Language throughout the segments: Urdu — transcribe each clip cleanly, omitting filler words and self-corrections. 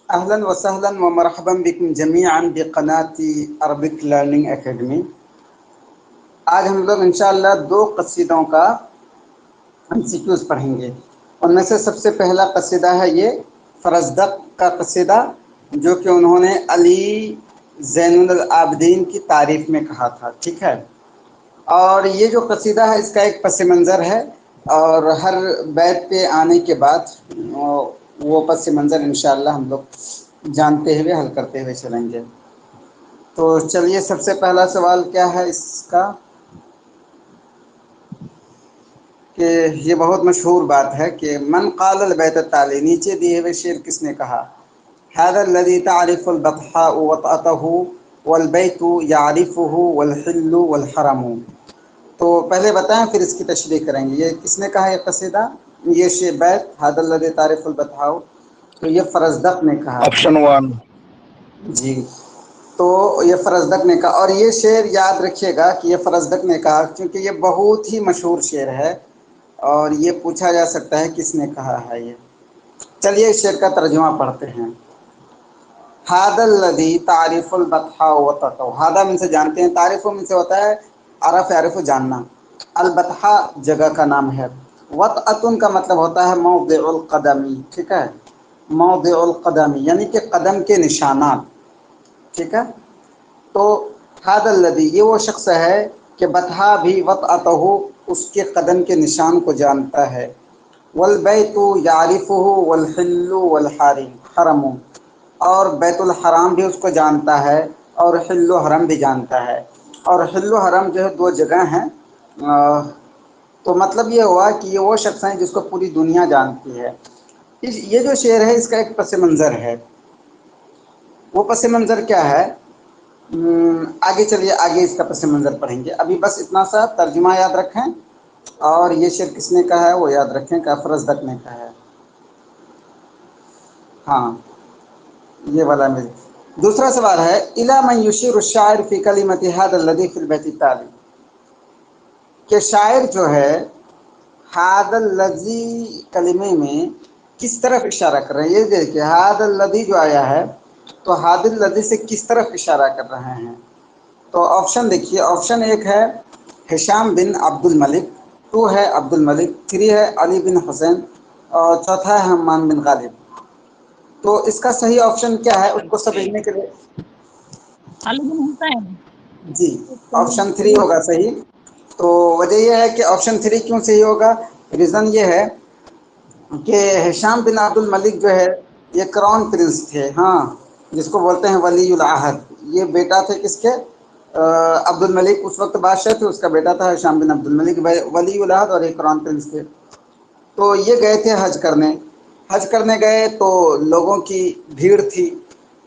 اهلا وسهلا ومرحبا بكم جميعا بقناة عربک لرننگ اکیڈمی۔ آج ہم لوگ انشاءاللہ دو قصیدوں کا MCQs پڑھیں گے۔ ان میں سے سب سے پہلا قصیدہ ہے یہ فرزدق کا قصیدہ، جو کہ انہوں نے علی زین العابدین کی تعریف میں کہا تھا، ٹھیک ہے۔ اور یہ جو قصیدہ ہے اس کا ایک پس منظر ہے، اور ہر بیت پہ آنے کے بعد وہ پس منظر انشاءاللہ ہم لوگ جانتے ہوئے حل کرتے ہوئے چلیں گے۔ تو چلیے، سب سے پہلا سوال کیا ہے اس کا کہ یہ بہت مشہور بات ہے کہ من قال البیت التالی، نیچے دیے ہوئے شعر کس نے کہا؟ هذا الذي تعرف البطحاء وطأته والبيت يعرفه والحل والحرم۔ تو پہلے بتائیں پھر اس کی تشریح کریں گے۔ یہ کس نے کہا یہ قصیدہ، یہ شعر بیت هذا الذي تعرف البطحاء؟ تو یہ فرزدق نے کہا۔ آپشن 1۔ جی، تو یہ فرزدق نے کہا، اور یہ شعر یاد رکھیے گا کہ یہ فرزدق نے کہا کیونکہ یہ بہت ہی مشہور شعر ہے اور یہ پوچھا جا سکتا ہے کس نے کہا ہے یہ۔ چلیے اس شعر کا ترجمہ پڑھتے ہیں۔ هذا الذي تعرف البطحاء وطأته، هذا من سے جانتے ہیں، تعریف من سے ہوتا ہے عرف یعرف جاننا، البطحاء جگہ کا نام ہے، وطأۃ کا مطلب ہوتا ہے موضع القدم، ٹھیک ہے، موضع القدم یعنی کہ قدم کے نشانات، ٹھیک ہے۔ تو هذا الذي، یہ وہ شخص ہے کہ بطحا بھی وطأته اس کے قدم کے نشان کو جانتا ہے، والبیت یعرفه والحل والحرم، اور بیت الحرام بھی اس کو جانتا ہے اور حل و حرم بھی جانتا ہے۔ اور حل و حرم جو ہے دو جگہ ہیں، تو مطلب یہ ہوا کہ یہ وہ شخص ہیں جس کو پوری دنیا جانتی ہے۔ یہ جو شعر ہے اس کا ایک پس منظر ہے، وہ پس منظر کیا ہے؟ آگے چلیے، آگے اس کا پس منظر پڑھیں گے، ابھی بس اتنا سا ترجمہ یاد رکھیں، اور یہ شعر کس نے کہا ہے وہ یاد رکھیں کہ فرزدق نے کہا ہے۔ ہاں، یہ والا میرے۔ دوسرا سوال ہے الی من یشیر الشاعر فی کلمۃ ھذا الذی فی البیت التالی، کہ شاعر جو ہے ھذا الذی کلمے میں کس طرف اشارہ کر رہے ہیں؟ یہ دیکھیں ھذا الذی جو آیا ہے تو ھذا الذی سے کس طرف اشارہ کر رہے ہیں؟ تو آپشن دیکھیے، آپشن 1 ہے ہشام بن عبد الملک، 2 ہے عبد الملک، 3 ہے علی بن حسین، اور 4 ہے حمام بن غالب۔ تو اس کا صحیح آپشن کیا ہے اس کو سمجھنے کے لیے؟ علی بن حسین۔ جی، آپشن 3 ہوگا صحیح۔ تو وجہ یہ ہے کہ آپشن 3 کیوں صحیح ہوگا؟ ریزن یہ ہے کہ ہشام بن عبد الملک جو ہے یہ کراؤن پرنس تھے، ہاں، جس کو بولتے ہیں ولی العہد۔ یہ بیٹا تھے کس کے؟ عبد الملک اس وقت بادشاہ تھے، اس کا بیٹا تھا ہشام بن عبد الملک، ولی العہد اور ایک کراؤن پرنس تھے۔ تو یہ گئے تھے حج کرنے، حج کرنے گئے تو لوگوں کی بھیڑ تھی،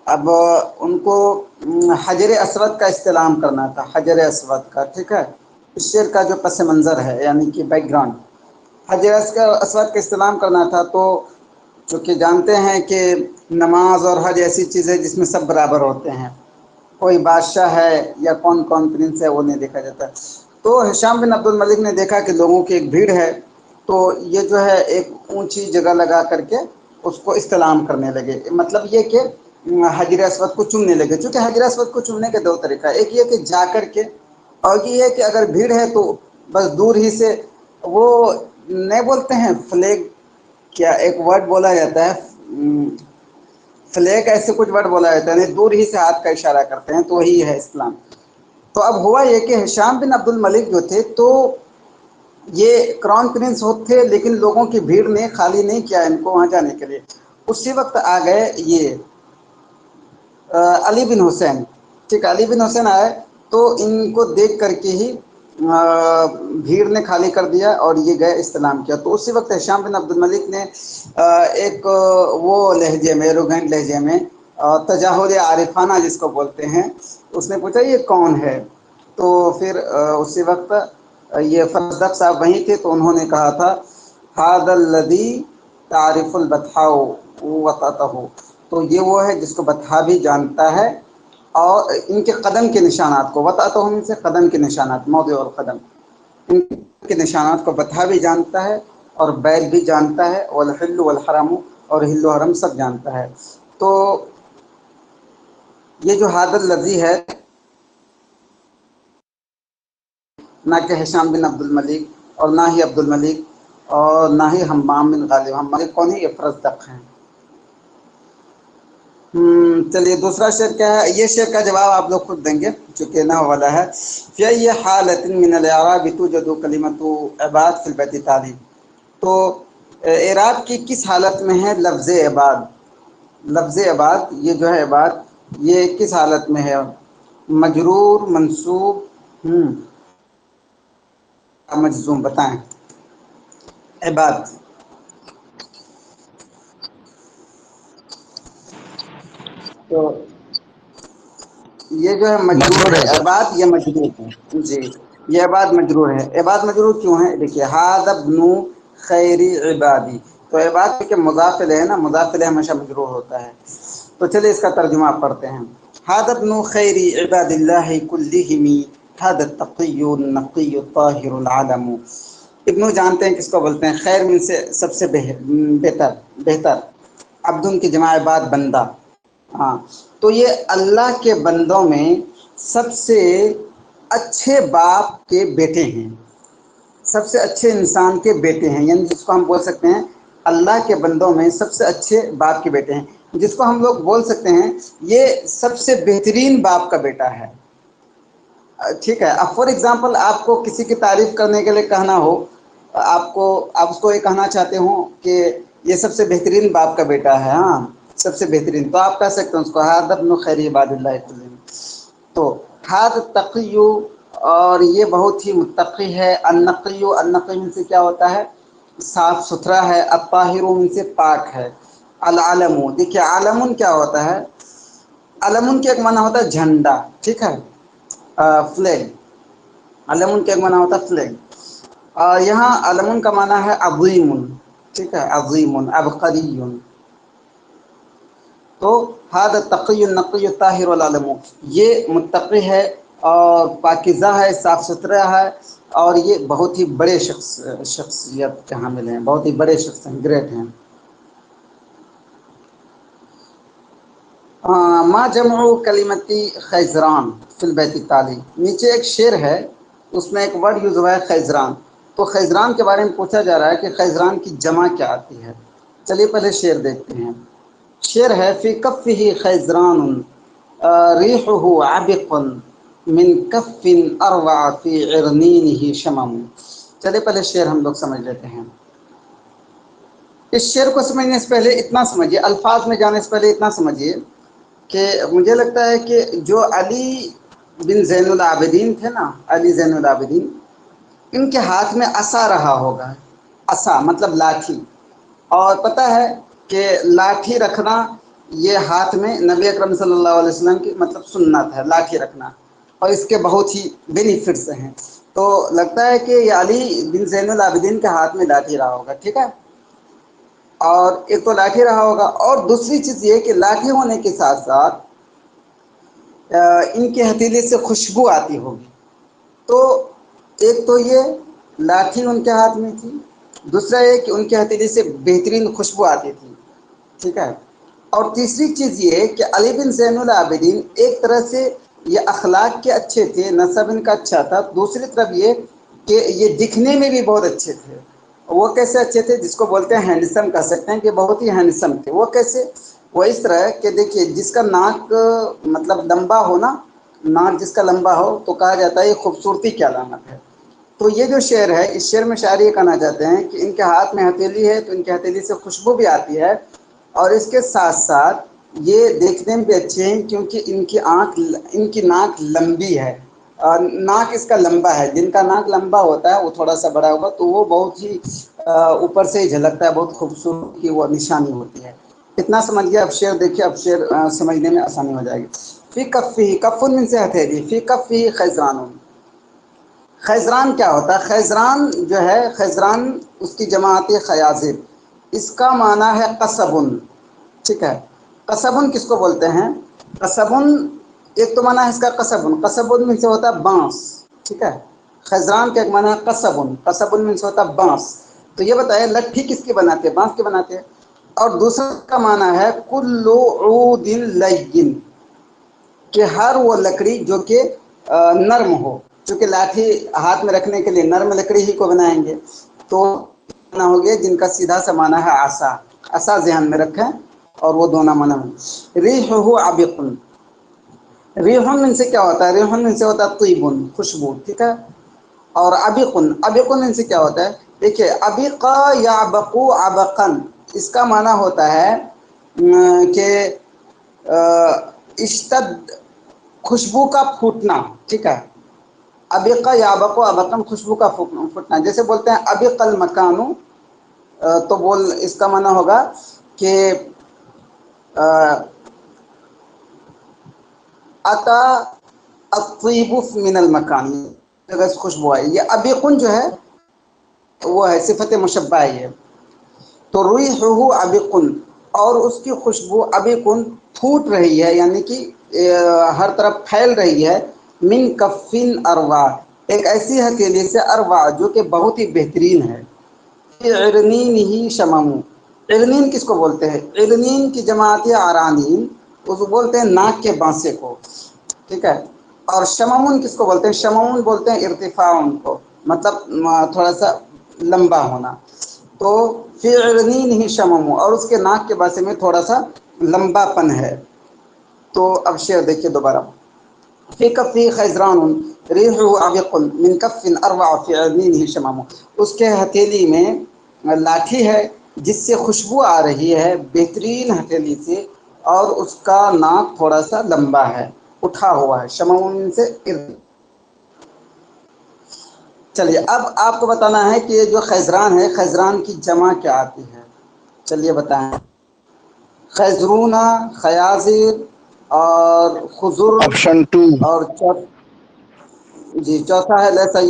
اب ان کو حجر اسود کا استلام کرنا تھا، حجر اسود کا، ٹھیک ہے۔ اس شعر کا جو پس منظر ہے یعنی کہ بیک گراؤنڈ، حجر اسود کا استلام کرنا تھا، تو چونکہ جانتے ہیں کہ نماز اور حج ایسی چیز ہے جس میں سب برابر ہوتے ہیں، کوئی بادشاہ ہے یا کون پرنس ہے وہ نہیں دیکھا جاتا۔ تو ہشام بن عبد الملک نے دیکھا کہ لوگوں کی ایک بھیڑ ہے، تو یہ جو ہے ایک اونچی جگہ لگا کر کے اس کو استلام کرنے لگے، مطلب یہ کہ حجر اسود کو چومنے لگے۔ چونکہ حجر اسود کو چومنے کے 2 طریقہ، ایک یہ کہ جا کر کے، اور یہ ہے کہ اگر بھیڑ ہے تو بس دور ہی سے، وہ نہیں بولتے ہیں فلیگ، کیا ایک ورڈ بولا جاتا ہے فلیگ، ایسے کچھ ورڈ بولا جاتا ہے، دور ہی سے ہاتھ کا اشارہ کرتے ہیں، تو وہی ہے اسلام۔ تو اب ہوا یہ کہ ہشام بن عبد الملک جو تھے تو یہ کراؤن پرنس ہوتے، لیکن لوگوں کی بھیڑ نے خالی نہیں کیا ان کو وہاں جانے کے لیے۔ اسی وقت آ گئے یہ علی بن حسین، ٹھیک، علی بن حسین آئے تو ان کو دیکھ کر کے ہی بھیڑ نے خالی کر دیا اور یہ گئے استلام کیا۔ تو اسی وقت ہشام بن عبد الملک نے ایک وہ لہجے میں، روگین لہجے میں، تجاہل عارفانہ جس کو بولتے ہیں، اس نے پوچھا یہ کون ہے؟ تو پھر اسی وقت یہ فرزدق صاحب وہیں تھے، تو انہوں نے کہا تھا ھذا الذی تعرف البطحاء وطأته، تو یہ وہ ہے جس کو بطحا بھی جانتا ہے اور ان کے قدم کے نشانات کو، وطأته سے قدم کے نشانات، موضع القدم، ان کے نشانات کو بطحا بھی جانتا ہے اور بیت بھی جانتا ہے، والحل والحرم، اور حل و حرم سب جانتا ہے۔ تو یہ جو حاضر لفظی ہے نہ کہ ہشام بن عبد الملک اور نہ ہی عبد الملک اور نہ ہی حمام بن غالب، ہمارے کون ہی افرزدق ہیں۔ چلیے دوسرا شعر کیا ہے، یہ شعر کا جواب آپ لوگ خود دیں گے چونکہ نہ والا ہے۔ فی ای حالۃ من الاعراب توجد کلمۃ عباد فی البیت التالی، تو اعراب کی کس حالت میں ہے لفظ عباد؟ لفظ عباد یہ جو ہے عباد یہ کس حالت میں ہے؟ مجرور، منصوب، مجزوم، بتائیں عباد۔ تو یہ جو ہے مجرور مجرور ہے ہے سر۔ عباد، یہ مجرور ہے جی، یہ عباد مجرور ہے۔ عباد مجرور کیوں ہے؟ دیکھیے ھذا ابن خیر عبادی، تو عباد کے مضاف الیہ ہے نا، مضاف الیہ ہمیشہ مجرور ہوتا ہے۔ تو چلیے اس کا ترجمہ آپ پڑھتے ہیں۔ ھذا ابن خیر عباد اللہ کلہم ھذا التقی النقی الطاہر العلم۔ ابن جانتے ہیں کس کو بولتے ہیں؟ خیر میں سے سب سے بہتر، عبد کی جمع بعد بندہ، ہاں، تو یہ اللہ کے بندوں میں سب سے اچھے باپ کے بیٹے ہیں، سب سے اچھے انسان کے بیٹے ہیں، یعنی جس کو ہم بول سکتے ہیں اللہ کے بندوں میں سب سے اچھے باپ کے بیٹے ہیں، جس کو ہم لوگ بول سکتے ہیں یہ سب سے بہترین باپ کا بیٹا ہے۔ ٹھیک ہے، اب فار ایگزامپل آپ کو کسی کی تعریف کرنے کے لیے کہنا ہو، آپ اس کو یہ کہنا چاہتے ہوں کہ یہ سب سے بہترین باپ کا بیٹا ہے، ہاں سب سے بہترین، تو آپ کہہ سکتے ہیں اس کو ھذا ابن خیر عباد اللہ کلہم۔ تو ھذا التقی، اور یہ بہت ہی متقی ہے، النقی، النقی میں سے کیا ہوتا ہے؟ صاف ستھرا ہے، الطاہر میں سے پاک ہے، العلم، دیکھیے علم کیا ہوتا ہے؟ علم کے ایک معنی ہوتا ہے جھنڈا، ٹھیک ہے، فلیگ، علم کا ایک معنی ہوتا ہے فلیگ، اور یہاں علم کا معنی ہے عظیم، ٹھیک ہے، عظیم عبقری۔ تو ھذا التقی النقی الطاہر العلم، یہ متقی ہے اور پاکیزہ ہے، صاف ستھرا ہے، اور یہ بہت ہی بڑے شخصیت کے حامل ہیں، بہت ہی بڑے شخص ہیں، گریٹ ہیں۔ ما جمع کلمتی خیزران فی البیت التالی، نیچے ایک شعر ہے اس میں ایک ورڈ یوز ہوا ہے خیزران، تو خیزران کے بارے میں پوچھا جا رہا ہے کہ خیزران کی جمع کیا آتی ہے۔ چلیے پہلے شعر دیکھتے ہیں۔ شعر ہے فی کفہ خیزران ریحہ عبق من کف اروع فی عرنینہ شمم۔ چلیے پہلے شعر ہم لوگ سمجھ لیتے ہیں۔ اس شعر کو سمجھنے سے پہلے اتنا سمجھیے، الفاظ میں جانے سے پہلے اتنا سمجھیے کہ مجھے لگتا ہے کہ جو علی بن زین العابدین تھے نا، علی زین العابدین، ان کے ہاتھ میں عصا رہا ہوگا، عصا مطلب لاٹھی، اور پتہ ہے کہ لاٹھی رکھنا یہ ہاتھ میں نبی اکرم صلی اللہ علیہ وسلم کی مطلب سنت ہے، لاٹھی رکھنا، اور اس کے بہت ہی بینیفٹس ہیں، تو لگتا ہے کہ یہ علی بن زین العابدین کے ہاتھ میں لاٹھی رہا ہوگا، ٹھیک ہے، اور ایک تو لاٹھی رہا ہوگا، اور دوسری چیز یہ کہ لاٹھی ہونے کے ساتھ ساتھ ان کی ہتھیلی سے خوشبو آتی ہوگی، تو ایک تو یہ لاٹھی ان کے ہاتھ میں تھی، دوسرا یہ کہ ان کے ہتھیلی سے بہترین خوشبو آتی تھی، ٹھیک ہے، اور تیسری چیز یہ کہ علی بن زین العابدین ایک طرح سے یہ اخلاق کے اچھے تھے، نسب ان کا اچھا تھا، دوسری طرف یہ کہ یہ دکھنے میں بھی بہت اچھے تھے۔ وہ کیسے اچھے تھے؟ جس کو بولتے ہیں ہینڈسم، کہہ سکتے ہیں کہ بہت ہی ہینڈسم تھے۔ وہ کیسے؟ وہ اس طرح کہ دیکھیے جس کا ناک مطلب لمبا ہو نا، ناک جس کا لمبا ہو تو کہا جاتا ہے یہ خوبصورتی کی علامت ہے۔ تو یہ جو شعر ہے، اس شعر میں شاعر یہ کہنا چاہتے ہیں کہ ان کے ہاتھ میں ہتھیلی ہے تو ان کی ہتھیلی سے خوشبو بھی آتی ہے، اور اس کے ساتھ ساتھ یہ دیکھنے میں بھی اچھے ہیں کیونکہ ان کی ناک لمبی ہے، ناک اس کا لمبا ہے، جن کا ناک لمبا ہوتا ہے وہ تھوڑا سا بڑا ہوگا تو وہ بہت ہی اوپر سے ہی جھلکتا ہے، بہت خوبصورت کی وہ نشانی ہوتی ہے۔ اتنا سمجھ گیا؟ اب شعر دیکھیے، اب شعر سمجھنے میں آسانی ہو جائے گی۔ فی کفہ، کف من سے ہتھیلی، فی کفہ خیزران، خیزران کیا ہوتا ہے؟ خیزران جو ہے، خیزران اس کی جمع آتی ہے خیازر، اس کا معنی ہے قصبن، ٹھیک ہے، قصبن کس کو بولتے ہیں؟ قصبن ایک تو معنی ہے اس کا قصبن، قصبن میں سے ہوتا ہے بانس، ٹھیک ہے، خیزران کا ایک معنی ہے قصبن، قصبن میں سے ہوتا ہے بانس، تو یہ بتائیں لٹھی کس کی بناتے ہیں؟ بانس کی بناتے ہیں، اور دوسرا کا معنی ہے کل عود لین، کہ ہر وہ لکڑی جو کہ نرم ہو، چونکہ لاٹھی ہاتھ میں رکھنے کے لیے نرم لکڑی ہی کو بنائیں گے، تو معنی ہو گیا جن کا سیدھا سا معنی ہے عصا، عصا ذہن میں رکھیں اور وہ دونوں معنی ہوں۔ ریحہ عبق، ریحن ان سے کیا ہوتا ہے؟ ریحن ان سے ہوتا ہے طیبن، خوشبو، ٹھیک ہے۔ اور ابقن، ابقن ان سے کیا ہوتا ہے؟ دیکھیے ابق یعبق عبقن، اس کا معنی ہوتا ہے کہ اشتد، خوشبو کا پھوٹنا، ٹھیک ہے۔ ابق یعبق عبقن، خوشبو کا پھوٹنا، جیسے بولتے ہیں ابق المکان، تو بول اس کا معنی ہوگا کہ اتا الطیب من المکان، جگہ سے خوشبو آئی، یہ ابقن جو ہے وہ ہے صفت مشبہ ہے، تو ریحہ عبق، اور اس کی خوشبو عبق پھوٹ رہی ہے، یعنی کہ ہر طرف پھیل رہی ہے، من کفن اروا، ایک ایسی ہتھیلی سے، اروا جو کہ بہت ہی بہترین ہے، عرنین ہی شمم، عرنین کس کو بولتے ہیں؟ عرنین کی جماعت عرانین، اس کو بولتے ہیں ناک کے بانسے کو، ٹھیک ہے۔ اور شمعون کس کو بولتے ہیں؟ شمعون بولتے ہیں ارتفاع ان کو، مطلب تھوڑا سا لمبا ہونا، تو فی عرنین ہی شمم، اور اس کے ناک کے باسے میں تھوڑا سا لمبا پن ہے۔ تو اب شعر دیکھیے دوبارہ، فی کفی خیزران ریحہ عبق من کف اروع فی عرنینہ شمم، اس کے ہتھیلی میں لاٹھی ہے جس سے خوشبو آ رہی ہے، بہترین ہتھیلی سے، اور اس کا ناک تھوڑا سا لمبا ہے، اٹھا ہوا ہے، شمعون سے ارد۔ چلیے اب آپ کو بتانا ہے کہ یہ جو خیزران ہے، خیزران کی جمع کیا آتی ہے؟ چلیے بتائیں۔ خیزرون، خیازر، اور خضر، آپشن 2 اور جی چوتھا ہے لیسا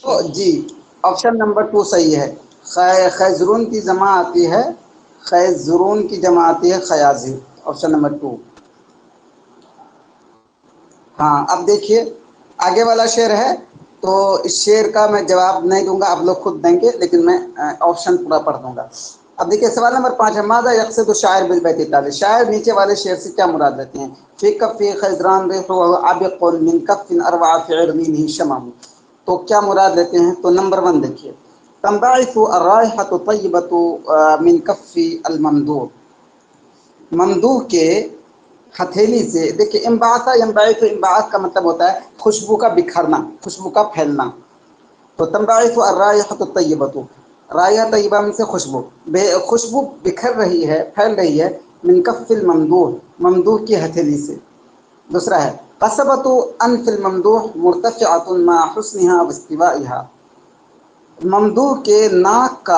تو جی آپشن نمبر 2 صحیح ہے، خیزرون کی جمع آتی ہے، خیزرون کی جمع آتی ہے خیازر، آپشن نمبر 2۔ ہاں اب دیکھیے آگے والا شعر ہے، تو اس شعر کا میں جواب نہیں دوں گا، آپ لوگ خود دیں گے، لیکن میں آپشن پورا پڑھ دوں گا۔ اب دیکھیے سوال نمبر 5 ہے، ماذا یقصد الشاعر بالبیت التالی، شاعر نیچے والے شعر سے کیا مراد لیتے ہیں؟ فی کف خیزران ریحہ عبق من کف اروع فی عرنینہ شمم، تو کیا مراد لیتے ہیں؟ تو نمبر 1 دیکھیے، تنبعث الرائحة الطیبة من کف الممدوح، ممدوح کے ہتھیلی سے، دیکھیے انبعاث، ینبعث، انبعاث کا مطلب ہوتا ہے خوشبو کا بکھرنا، خوشبو کا پھیلنا، تو تنبعث الرائحة الطیبة، رائحہ طیبہ میں سے خوشبو، خوشبو بکھر رہی ہے، پھیل رہی ہے، من کف الممدوح، ممدوح کی ہتھیلی سے۔ دوسرا ہے قصبۃ انف الممدوح مرتفعۃ مع حسنها واستوائها، ممدوح کے ناک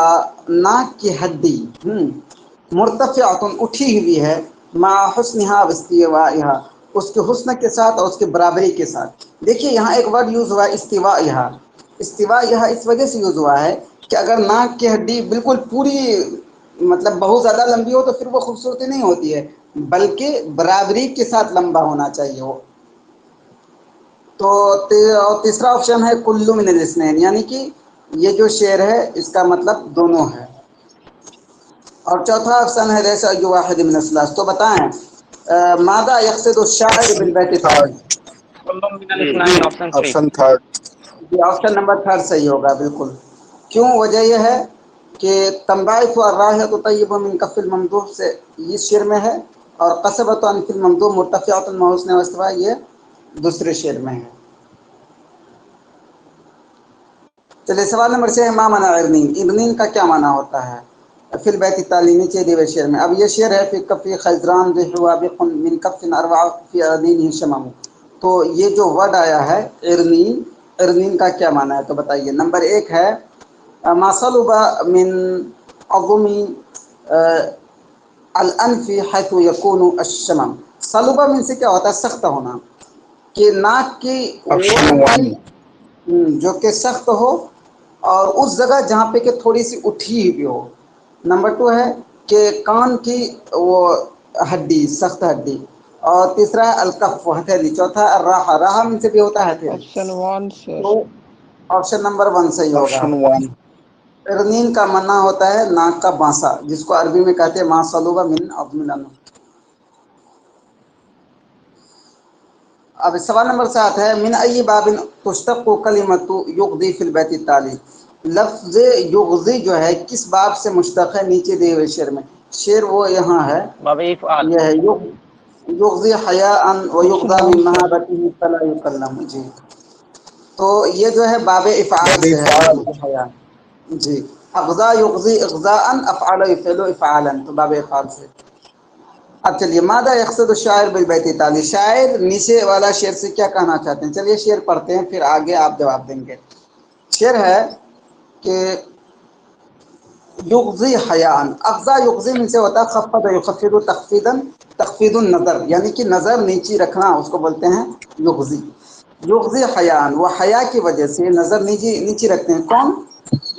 کی ہڈی مرتفعۃ اٹھی ہوئی ہے، مع حسنها واستوائها، اس کے حسن کے ساتھ اور اس کے برابری کے ساتھ۔ دیکھیے یہاں ایک ورڈ یوز ہوا ہے استوائها، استوائها اس وجہ سے یوز ہوا ہے کہ اگر ناک کی ہڈی بالکل پوری مطلب بہت زیادہ لمبی ہو تو پھر وہ خوبصورتی نہیں ہوتی ہے، بلکہ برابری کے ساتھ لمبا ہونا چاہیے وہ۔ تو تیسرا آپشن ہے کل من الاثنین، یعنی کہ یہ جو شعر ہے اس کا مطلب دونوں ہے، اور چوتھا آپشن ہے لیسا ای واحد من الثلاث۔ تو بتائیں ماذا یقصد الشاعر بالبیت التالی؟ آپشن 3 جی آپشن نمبر 3 صحیح ہوگا بالکل۔ کیوں؟ وجہ یہ ہے کہ تنبعث الرائحة الطیبة من کف الممدوح سے اس شعر میں ہے، اور قصبۃ انف الممدوح مرتفعۃ مع حسنها واستوائها یہ دوسرے شعر میں ہے۔ چلیے سوال نمبر 6 ہے، ما معنی عرنین، عرنین کا کیا معنی ہوتا ہے؟ فی البیت التالی، نیچے دیے ہوئے شعر میں۔ اب یہ شعر ہے فی کف خیزران ریحہ عبق من کف اروع فی عرنینہ شمم، تو یہ جو ورڈ آیا ہے عرنین، عرنین کا کیا معنی ہے؟ تو بتائیے۔ نمبر 1 ہے ما صلب من عظم الانف حيث يكون الشمم، صلبہ من سے کیا ہوتا ہے؟ سخت ہونا، کہ ناک کی وہ آپشن 1 جو کہ سخت ہو، اور اس جگہ جہاں پہ کہ تھوڑی سی اٹھی ہوئی ہو۔ نمبر 2 ہے کہ کان کی وہ ہڈی، سخت ہڈی، اور تیسرا ہے الکف، ہتھیلی، چوتھا ہے الراحہ، راحہ من سے بھی ہوتا ہے ہتھیلی۔ آپشن 1 سر، تو آپشن نمبر 1 صحیح ہوگا۔ آپشن 1 ارنین کا معنی ہوتا ہے ناک کا بانسا، جس کو عربی میں کہتے ہیں ما صلوبہ من اضمنہ۔ اب سوال نمبر 7 ہے من ای باب تشتق کلمۃ یغضی فی البیت التالی، لفظ یغضی جو ہے کس باب سے مشتق ہے نیچے دیے ہوئے شعر میں؟ شعر وہ یہاں ہے، باب افعال یہ ہے یغضی حیاء و یغضی من محابتہ فلا یکلم۔ جی تو یہ جو ہے باب افعال سے ہے، یغضی حیاء۔ جی اغضا یغضی اغضاء افعل یفعل افعالا، تو باب افعال سے۔ اب چلیے ماذا یقصد الشاعر بالبیت التالی، شاعر نیچے والا شعر سے کیا کہنا چاہتے ہیں؟ چلیے شعر پڑھتے ہیں، پھر آگے آپ جواب دیں گے۔ شعر ہے کہ یغضی حیاء، اغضا یغضی من سے ہوتا ہے خفض یخفض تخفیضا، تخفیض النظر، یعنی کہ نظر نیچی رکھنا، اس کو بولتے ہیں یغضی۔ یغضی حیاء، وہ حیا کی وجہ سے نظر نیچی رکھتے ہیں۔ کون؟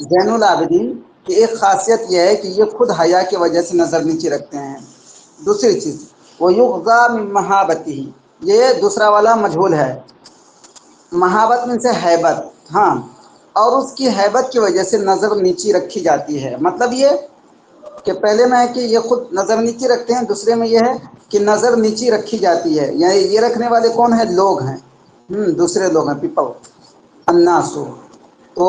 زین العابدین کی ایک خاصیت یہ ہے کہ یہ خود حیا کی وجہ سے نظر نیچی رکھتے ہیں۔ دوسری چیز وہ یغضا من محابتہ، یہ دوسرا والا مجہول ہے، محابت میں سے حیبت، ہاں، اور اس کی حیبت کی وجہ سے نظر نیچی رکھی جاتی ہے۔ مطلب یہ کہ پہلے میں ہے کہ یہ خود نظر نیچی رکھتے ہیں، دوسرے میں یہ ہے کہ نظر نیچی رکھی جاتی ہے، یعنی یہ رکھنے والے کون ہیں؟ لوگ ہیں، دوسرے لوگ ہیں، پیپل، الناسو، تو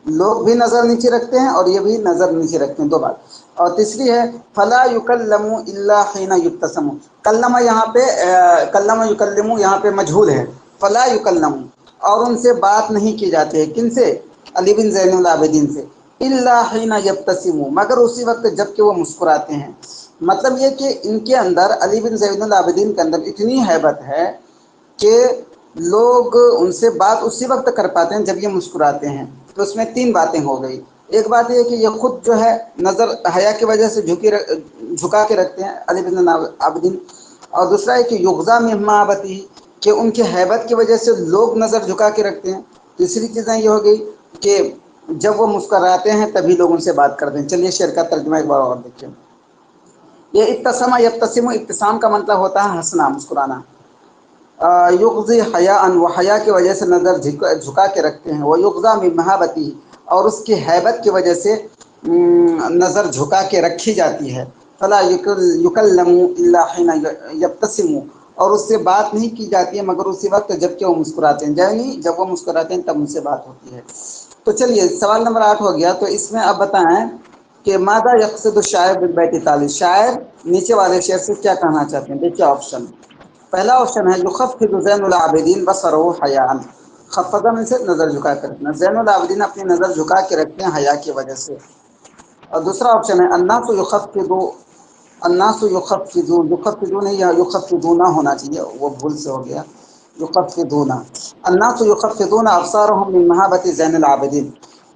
لوگ بھی نظر نیچے رکھتے ہیں اور یہ بھی نظر نیچے رکھتے ہیں، دو بات۔ اور تیسری ہے فلا یکلم الا حین یبتسم، کلم یہاں پہ کلم یکلم یہاں پہ مجہول ہے، فلا یکلم، اور ان سے بات نہیں کی جاتی ہے، کن سے؟ علی بن زین العابدین سے، الا حین یبتسم، مگر اسی وقت جب کہ وہ مسکراتے ہیں۔ مطلب یہ کہ ان کے اندر، علی بن زین العابدین کے اندر اتنی ہیبت ہے کہ لوگ ان سے بات اسی وقت کر پاتے ہیں جب یہ مسکراتے ہیں۔ تو اس میں تین باتیں ہو گئی، ایک بات یہ کہ یہ خود جو ہے نظر حیا کی وجہ سے جھکا کے رکھتے ہیں علی بن عابدین، اور دوسرا ہے کہ یغضا من محابتہ، کہ ان کی ہیبت کی وجہ سے لوگ نظر جھکا کے رکھتے ہیں۔ تیسری چیزیں یہ ہو گئی کہ جب وہ مسکراتے ہیں تبھی لوگ ان سے بات کرتے ہیں۔ چلیے شعر کا ترجمہ ایک بار اور دیکھیں۔ یہ ابتسم یبتسم، ابتسام کا مطلب ہوتا ہے ہنسنا، مسکرانا۔ یغضی حیاء، وہ حیا کی وجہ سے نظر جھکا کے رکھتے ہیں، وہ یغضا من محابتہ، اور اس کی ہیبت کی وجہ سے نظر جھکا کے رکھی جاتی ہے۔ فلا یکلم الا حین یبتسم، اور اس سے بات نہیں کی جاتی ہے مگر اسی وقت جب کہ وہ مسکراتے ہیں، یعنی جب وہ مسکراتے ہیں تب ان سے بات ہوتی ہے۔ تو چلیے سوال نمبر 8 ہو گیا، تو اس میں آپ بتائیں کہ ماذا یقصد الشاعر بالبیت التالی، شاعر نیچے والے شعر سے کیا کہنا چاہتے ہیں؟ دیکھیے آپشن، پہلا آپشن ہے یخفض زین العابدین بصرہ حیاء، خفضہ میں سے نظر جھکا کے رکھنا، زین العابدین اپنی نظر جھکا کے رکھتے ہیں حیا کی وجہ سے۔ اور دوسرا آپشن ہے الناس یخفض، الناس یخفضون، یخفضون نہیں، یخفضون ہونا چاہیے، وہ بھول سے ہو گیا، یخفضون، الناس یخفضون ابصارهم من محابت زین العابدین،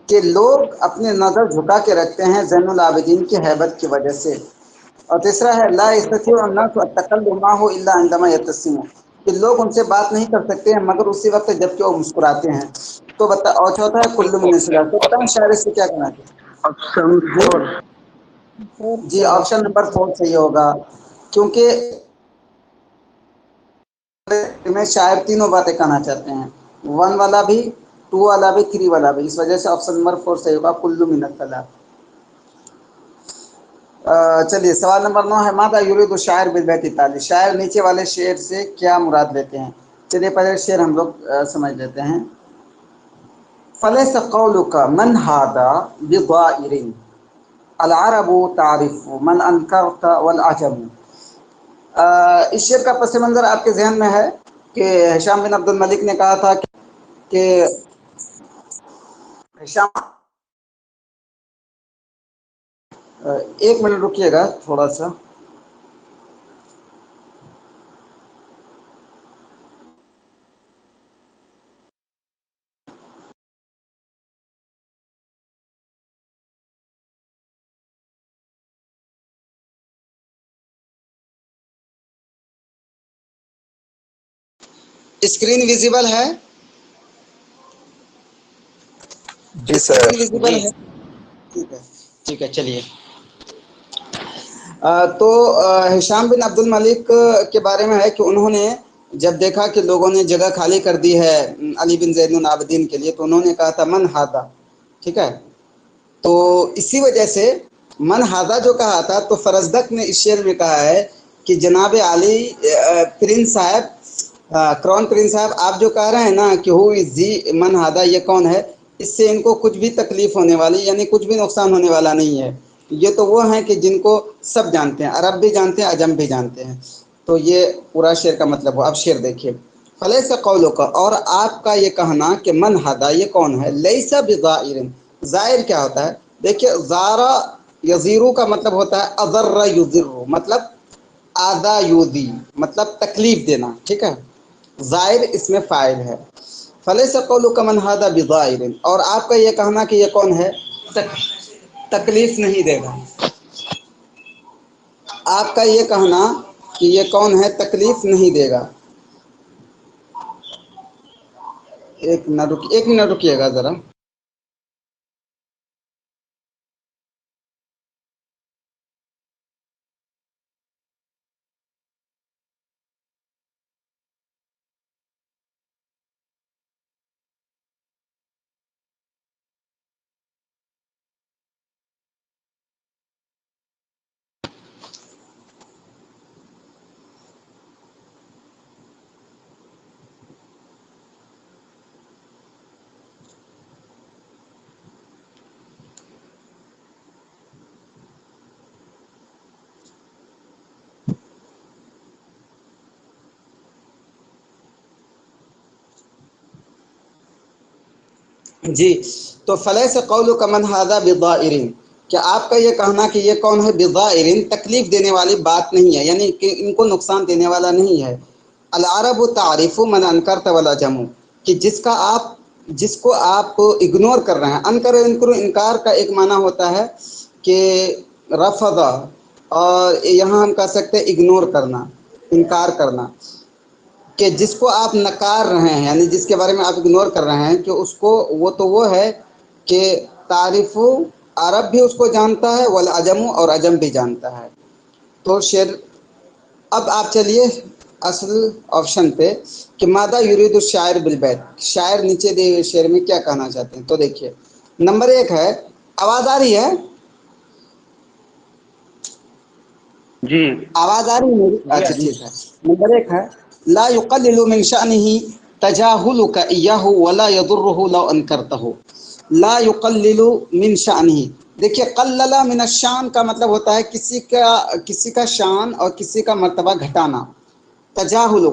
کہ لوگ اپنے نظر جھکا کے رکھتے ہیں زین العابدین کی ہیبت کی وجہ سے۔ اور تیسرا ہے لا یستطیع الناس التکلم معه الا عندما یبتسم، کہ لوگ ان سے بات نہیں کر سکتے ہیں مگر اسی وقت جب کہ وہ مسکراتے ہیں۔ تو اور چوتھا ہے کل من الصلاۃ، تو بتائیں شاعر سے کیا کہنا آپشن چاہتے فور۔ ہیں؟ جی آپشن نمبر 4 صحیح ہوگا، کیونکہ میں شاعر تینوں باتیں کہنا چاہتے ہیں، 1 والا بھی، 2 والا بھی، 3 والا بھی، اس وجہ سے آپشن نمبر 4 صحیح ہوگا کل من الصلاۃ۔ چلیے سوال نمبر 9 ہے ماذا یرید الشاعر بالبیت التالی، شاعر نیچے والے شعر سے کیا مراد لیتے ہیں؟ چلیے پہلے شعر ہم لوگ سمجھ لیتے ہیں۔ فلیس قولک من ھذا بضائر، العرب تعرف من انکرت والعجم۔ اس شعر کا پس منظر آپ کے ذہن میں ہے کہ ہشام بن عبد الملک نے کہا تھا کہ ہشام، ایک منٹ رکیے گا تھوڑا سا، اسکرین ویزیبل ہے؟ جی سر۔ اسکرین ویزیبل جی ہے؟ ٹھیک ہے، ٹھیک ہے، چلیے۔ تو ہشام بن عبد الملک کے بارے میں ہے کہ انہوں نے جب دیکھا کہ لوگوں نے جگہ خالی کر دی ہے علی بن زین العابدین کے لیے، تو انہوں نے کہا تھا من ھذا، ٹھیک ہے، تو اسی وجہ سے من ہادہ جو کہا تھا تو فرزدق نے اس شعر میں کہا ہے کہ جناب علی پرنس صاحب، کرون پرنس صاحب، آپ جو کہہ رہے ہیں نا کہ ہو از جی من ہادہ، یہ کون ہے، اس سے ان کو کچھ بھی تکلیف ہونے والی یعنی کچھ بھی نقصان ہونے والا نہیں ہے. یہ تو وہ ہیں کہ جن کو سب جانتے ہیں، عرب بھی جانتے ہیں، عجم بھی جانتے ہیں. تو یہ پورا شعر کا مطلب ہو. اب شعر دیکھیے، فلیس قولوں کا، اور آپ کا یہ کہنا کہ من ہدا یہ کون ہے، لیسا بظائر، ظاہر کیا ہوتا ہے؟ دیکھیے زارا یزیرو کا مطلب ہوتا ہے اضر یضر، مطلب آدھا یودی، مطلب تکلیف دینا، ٹھیک ہے. ظاہر اس میں فاعل ہے. فلیس قولک من ھذا بظاہر، اور آپ کا یہ کہنا کہ یہ کون ہے، تکلیف نہیں دے گا. آپ کا یہ کہنا کہ یہ کون ہے تکلیف نہیں دے گا. ایک منٹ رکیے گا ذرا. جی، تو فلیس قولک من ھذا بظائر، کہ آپ کا یہ کہنا کہ یہ کون ہے بظائر، تکلیف دینے والی بات نہیں ہے، یعنی کہ ان کو نقصان دینے والا نہیں ہے. العرب تعریف من انکرت والعجم، کہ جس کو آپ اگنور کر رہے ہیں. انکار کا ایک معنی ہوتا ہے کہ رفض، اور یہاں ہم کہہ سکتے ہیں اگنور کرنا، انکار کرنا، کہ جس کو آپ نکار رہے ہیں، یعنی جس کے بارے میں آپ اگنور کر رہے ہیں، کہ اس کو وہ ہے کہ تعریف عرب بھی اس کو جانتا ہے، والعجم، اور عجم بھی جانتا ہے. تو شعر، اب آپ چلیے اصل آپشن پہ کہ ماذا یرید الشاعر بالبیت، شاعر نیچے دے ہوئے شعر میں کیا کہنا چاہتے ہیں. تو دیکھیے نمبر 1 ہے، آواز آ رہی ہے؟ جی آواز آ رہی ہے میری؟ اچھا ٹھیک ہے. نمبر 1 ہے، لا يقلل من شأنه تجاهلك إياه ولا يضره لو أنكرته. لا يقلل من شأنه، دیکھیے قلل من الشان کا مطلب ہوتا ہے کسی کا شان اور کسی کا مرتبہ گھٹانا. تجاہل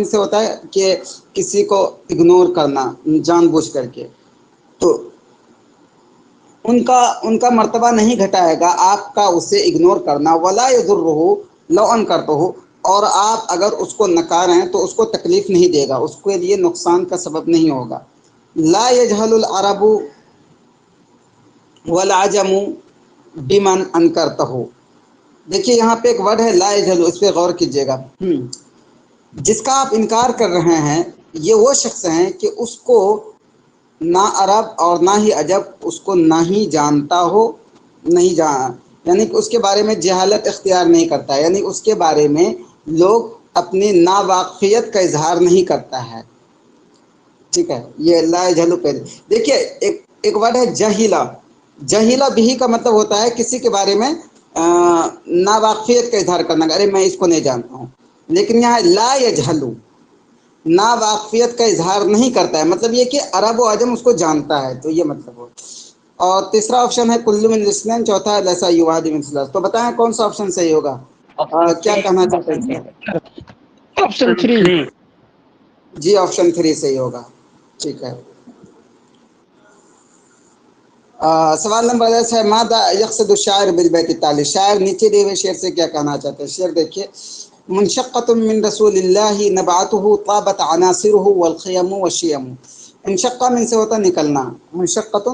سے ہوتا ہے کہ کسی کو اگنور کرنا جان بوجھ کر کے. تو ان کا مرتبہ نہیں گھٹائے گا آپ کا اسے اگنور کرنا. ولا یضرہ لو انکرتہ، اور آپ اگر اس کو نکاریں تو اس کو تکلیف نہیں دے گا، اس کے لیے نقصان کا سبب نہیں ہوگا. لا یجہل العرب والعجم بمن انکرتہ، دیکھیے یہاں پہ ایک ورڈ ہے لا یجہل، اس پہ غور کیجیے گا. جس کا آپ انکار کر رہے ہیں یہ وہ شخص ہیں کہ اس کو نہ عرب اور نہ ہی عجب اس کو نہ ہی جانتا ہو، نہیں یعنی کہ اس کے بارے میں جہالت اختیار نہیں کرتا ہے، یعنی اس کے بارے میں لوگ اپنی ناواقفیت کا اظہار نہیں کرتا ہے. ٹھیک ہے، یہ لا یجہل پہ. دیکھیے ایک ورڈ ہے جہیلا. جہیلا بھی کا مطلب ہوتا ہے کسی کے بارے میں ناواقفیت کا اظہار کرنا، ارے میں اس کو نہیں جانتا ہوں. لیکن یہاں لا یجہل، ناواقفیت کا اظہار نہیں کرتا ہے، مطلب یہ کہ عرب و عجم اس کو جانتا ہے. تو یہ مطلب ہو. اور تیسرا آپشن ہے کل من الاثنین، چوتھا ہے لیسا یوحد من ثلاث. تو بتائیں کون سا آپشن صحیح ہوگا؟ کیا کہنا چاہتے ہیں؟ آپشن 3. جی آپشن 3 صحیح ہوگا. ٹھیک ہے. سوال نمبر 10 ہے، ماذا یقصد الشاعر بالبیت التالی، شاعر نیچے دیے ہوئے شعر سے کیا کہنا چاہتے ہیں. شعر دیکھیے، منشقۃ من رسول اللہ نبعته طابت عناصره والخیم والشیم. انشقہ من سے ہوتا نکلنا، منشقۃ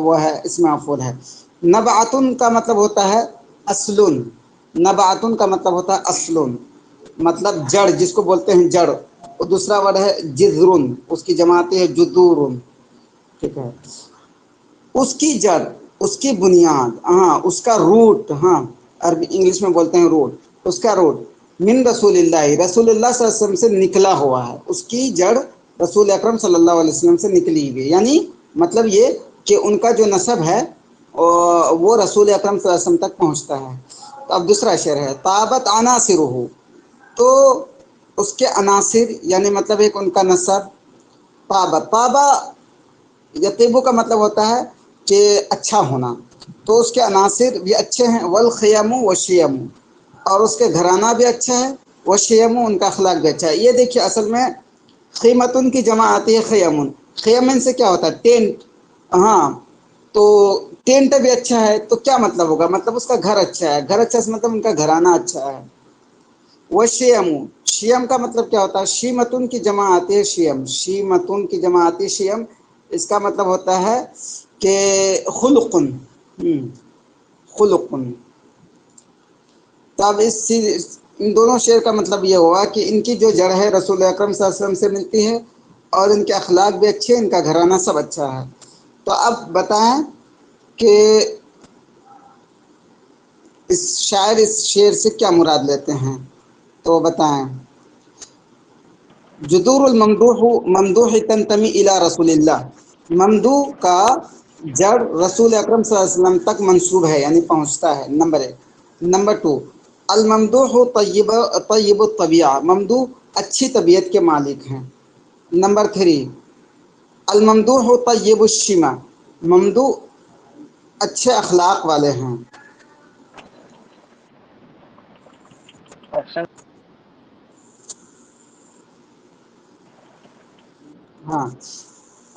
وہ ہے اس میں مفعول ہے. نبعۃ کا مطلب ہوتا ہے اصل، نبعۃ کا مطلب ہوتا ہے اصل، مطلب جڑ، جس کو بولتے ہیں جڑ. اور دوسرا ورڈ ہے جذر، اس کی جماعت ہے جذور. ٹھیک ہے، اس کی جڑ، اس کی بنیاد، ہاں اس کا روٹ، ہاں عربی انگلش میں بولتے ہیں روٹ، اس کا روٹ من رسول اللہ، رسول اللہ صلی اللہ علیہ وسلم سے نکلا ہوا ہے. اس کی جڑ رسول اکرم صلی اللہ علیہ وسلم سے نکلی ہوئی، یعنی مطلب یہ کہ ان کا جو نسب ہے وہ رسول اکرم صلی اللہ علیہ وسلم تک پہنچتا ہے۔ تو اب دوسرا شعر ہے، طابت عناصرہ، تو اس کے عناصر یعنی مطلب ایک ان کا نسب، طابت، طابہ یطیبو کا مطلب ہوتا ہے کہ اچھا ہونا، تو اس کے عناصر بھی اچھے ہیں، والخیم والشیم، اور اس کے گھرانہ بھی اچھا ہے، والشیم ان کا اخلاق بھی اچھا ہے۔ یہ دیکھیے اصل میں خیمتن کی جمع آتی ہے خیمن، خیمن سے کیا ہوتا ہے ٹینٹ، ہاں تو ٹینٹ بھی اچھا ہے تو کیا مطلب ہوگا، مطلب اس کا گھر اچھا ہے، گھر اچھا سے مطلب ان کا گھرانہ اچھا ہے۔ وشیم، شیم کا مطلب کیا ہوتا ہے، شیمتن کی جمع آتی ہے شیم، شیمتن کی جمع آتی ہے شیم، اس کا مطلب ہوتا ہے کہ خلقن، خلقن۔ تب ان دونوں شعر کا مطلب یہ ہوا کہ ان کی جو جڑ ہے رسول اکرم صلی اللہ علیہ وسلم سے ملتی ہے، اور ان کے اخلاق بھی اچھے، ان کا گھرانہ سب اچھا ہے۔ تو اب بتائیں کہ اس شاعر اس شعر سے کیا مراد لیتے ہیں، تو بتائیں، جذور الممدوح ممدوح تنتمی الی رسول اللہ، ممدوح کا جڑ رسول اکرم صلی اللہ علیہ وسلم تک منسوب ہے یعنی پہنچتا ہے، نمبر 1۔ نمبر 2، الممدوح طیب الطبیعہ، ممدوح اچھی طبیعت کے مالک ہیں۔ نمبر 3، الممدوح طیب الشیمہ، ممدوح اچھے اخلاق والے ہیں۔ آپشن ہاں،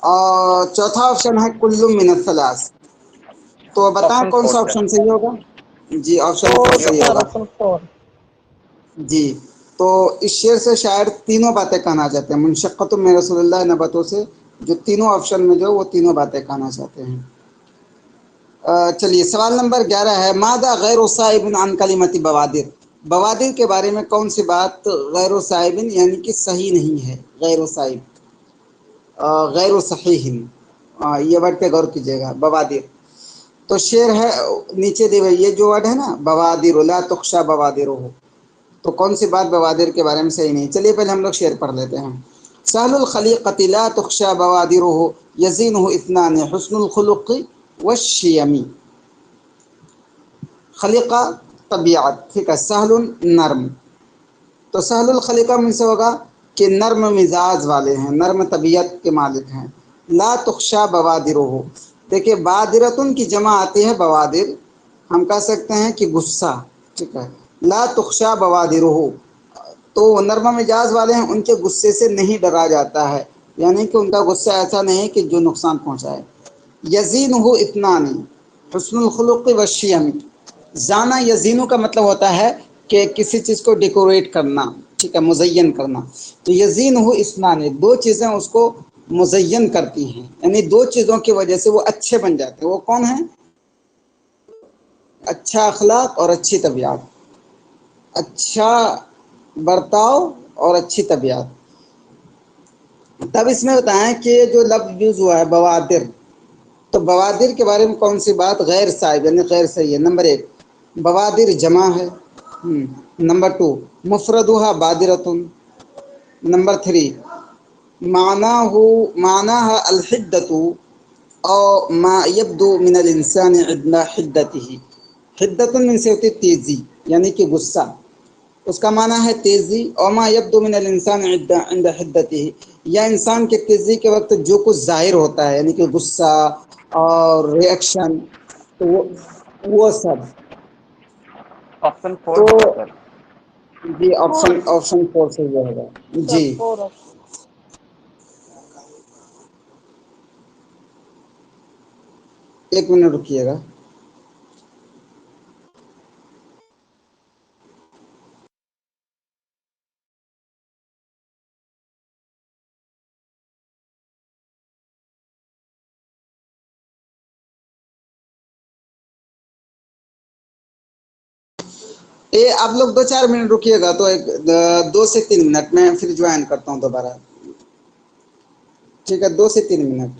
اور چوتھا آپشن ہے کل من الثلاث، تو بتائیں آپشن کون سا 4 سر۔ آپشن صحیح ہوگا؟ جی آپشن 4 فور صحیح سر، ہوگا۔ آپشن 4۔ جی، تو اس شعر سے شاعر تینوں باتیں کہنا چاہتے ہیں، منشقۃ من رسول اللہ نبتوں سے جو تینوں آپشن میں جو وہ تینوں باتیں کہنا چاہتے ہیں۔ چلیے سوال نمبر 11 ہے، ماذا غیر صائب عن کلمۃ بوادر، بوادر کے بارے میں کون سی بات غیر صائب یعنی کہ صحیح نہیں ہے، غیر صائب، غیر صحیح، یہ ورڈ پہ غور کیجیے گا، بوادر۔ تو شعر ہے نیچے دی ہوئی، یہ جو ورڈ ہے نا بوادر، لا تخشى بوادرہ، تو کون سی بات بوادر کے بارے میں صحیح نہیں؟ چلیے پہلے ہم لوگ شعر پڑھ لیتے ہیں۔ سهل الخلیقۃ لا تخشى بوادرہ یزینہ اثنان حسن الخلق والشیم، خلیقہ طبیعت، ٹھیک ہے، سہل نرم، تو سہل الخلیقہ من سے ہوگا کہ نرم مزاج والے ہیں، نرم طبیعت کے مالک ہیں۔ لا تخشى بوادرہ، دیکھیے بادرتن کی جمع آتی ہے بوادر، ہم کہہ سکتے ہیں کہ غصہ، ٹھیک ہے، لا تخشى بوادرہ، تو وہ نرم مزاج والے ہیں، ان کے غصے سے نہیں ڈرا جاتا ہے، یعنی کہ ان کا غصہ ایسا نہیں کہ جو نقصان پہنچائے۔ یزینہ اثنان حسن الخلق والشیم، زانا یزینو کا مطلب ہوتا ہے کہ کسی چیز کو ڈیکوریٹ کرنا، ٹھیک ہے، مزین کرنا، تو یزین ہو اثنان، دو چیزیں اس کو مزین کرتی ہیں، یعنی دو چیزوں کی وجہ سے وہ اچھے بن جاتے ہیں، وہ کون ہیں؟ اچھا اخلاق اور اچھی طبیعت، اچھا برتاؤ اور اچھی طبیعت۔ تب اس میں بتائیں کہ جو لفظ یوز ہوا ہے بوادر، تو بوادر کے بارے میں کون سی بات غیر صائب یعنی غیر صحیح ہے؟ نمبر 1، بوادر جمع ہے، نمبر 2، مفردها بادرتن، نمبر 3، معناها الحدۃ او ما يبدو من الانسان عند حدته، حدۃ من سے ہوتی تیزی یعنی کہ غصہ، اس کا معنی ہے تیزی، او ما يبدو من الانسان عند حدته، یا انسان کے تیزی کے وقت جو کچھ ظاہر ہوتا ہے یعنی کہ غصہ اور ریئیکشن، تو وہ سب، آپشن 4 تو ہوگا سر۔ جی آپشن 4 سے یہ ہوگا سر جی۔ 4 آپشن۔ 1 منٹ رکیے گا۔ آپ لوگ 2-4 منٹ رکیے گا، تو 2 سے 3 منٹ میں پھر جوائن کرتا ہوں دوبارہ، ٹھیک ہے، 2 سے 3 منٹ۔